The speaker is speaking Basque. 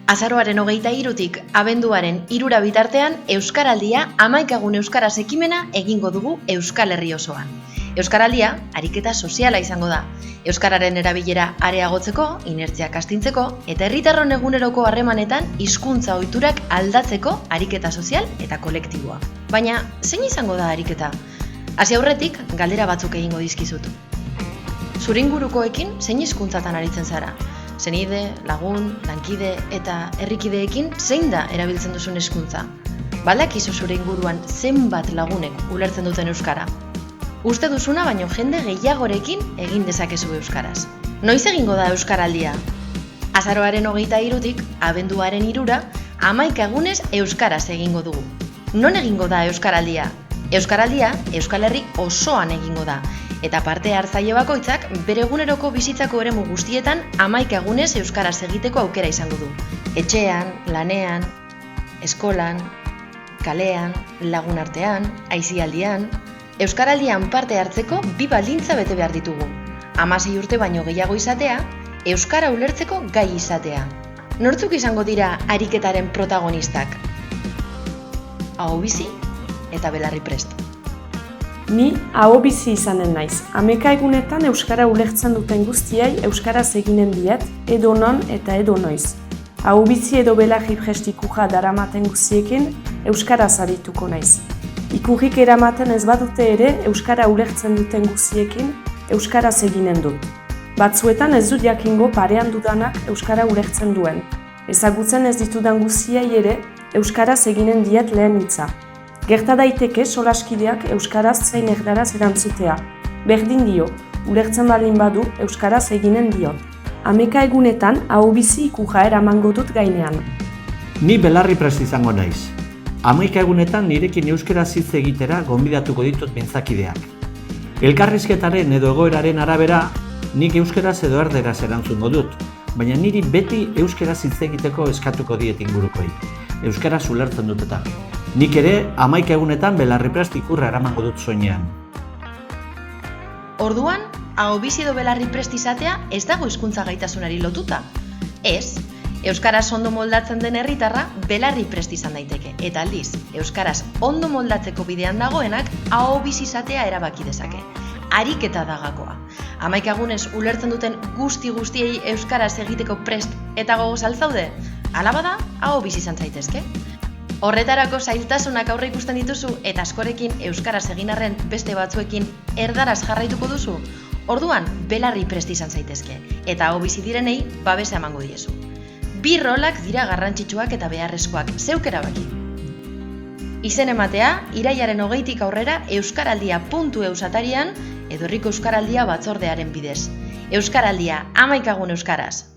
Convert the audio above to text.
Azaroaren 23tik abenduaren 3 bitartean Euskaraldia 11 egun euskaraz ekimena egingo dugu Euskal Herri osoan. Euskaraldia ariketa soziala izango da. Euskararen erabilera areagotzeko, inertziak astintzeko eta herritarron eguneroko harremanetan hizkuntza ohiturak aldatzeko ariketa sozial eta kolektiboa. Baina zein izango da ariketa? Hasi aurretik galdera batzuk egingo dizkizut. Zure ingurukoekin zein hizkuntzatan aritzen zara? Senide, lagun, lankide eta herrikideekin zein da erabiltzen duzun hizkuntza? Badakizu zure inguruan zenbat lagunek ulertzen duten euskara? Uste duzuna baino jende gehiagorekin egin dezakezu euskaraz. Noiz egingo da Euskaraldia? Azaroaren 23tik abenduaren 3ra 11 egunez euskaraz egingo dugu. Non egingo da Euskaraldia? Euskaraldia Euskal Herri osoan egingo da. Eta parte hartzaile bakoitzak bere eguneroko bizitzako eremu guztietan 11 egunez euskaraz egiteko aukera izango du. Etxean, lanean, eskolan, kalean, lagun artean, aisialdian. Euskaraldian parte hartzeko 2 baldintza bete behar ditugu. 16 urte baino gehiago izatea, euskara ulertzeko gai izatea. Nortzuk izango dira ariketaren protagonistak? Ahobizi eta belarriprest. Ni ahobizi izanen naiz. 11 egunetan euskara ulertzen duten guztiei euskaraz eginen diet, edo non eta edo noiz. Ahobizi edo belarriprest ikurra daramaten guztiekin euskaraz arituko naiz. Ikurrik eramaten ez badute ere euskara ulertzen duten guztiekin euskaraz eginen dut. Batzuetan ez dut jakingo parean dudanak euskara ulertzen duen. Ezagutzen ez ditudan guztiei ere euskaraz eginen diet lehen hitza. Gerta daiteke solaskideak euskaraz zein erdaraz erantzutea. Berdin dio, ulertzen baldin badu euskaraz eginen diot. 11 egunetan ahobizi ikurra eramango dut gainean. Ni belarriprest izango naiz. 11 egunetan nirekin euskaraz hitz egitera gonbidatuko ditut mintzakideak. Elkarrizketaren edo egoeraren arabera, nik euskaraz edo erderaz erantzungo dut, baina niri beti euskaraz hitz egiteko eskatuko diet ingurukoi. Euskaraz ulertzen dut eta. Nik ere 11 egunetan belarriprest ikurra eramango dut soinean. Orduan, ahobizi edo belarriprest izatea ez dago hizkuntza gaitasunari lotuta. Ez, euskaraz ondo moldatzen den herritarra belarriprest izan daiteke, eta aldiz, euskaraz ondo moldatzeko bidean dagoenak ahobizi izatea erabaki dezake. Ariketa da gakoa. 11 egunez ulertzen duten guztiei euskaraz egiteko prest eta gogoz altzaude? Hala bada, ahobizi izan zaitezke. Horretarako zailtasunak aurre ikusten dituzu eta askorekin euskaraz egin arren beste batzuekin erdaraz jarraituko duzu? Orduan, belarriprest izan zaitezke eta ahobizi direnei babesa emango diezu. 2 rolak dira garrantzitsuak eta beharrezkoak, zeuk erabaki. Izen ematea, irailaren 20tik aurrera euskaraldia.eus atarian edo herriko euskaraldia batzordearen bidez. Euskaraldia 11 egun euskaraz.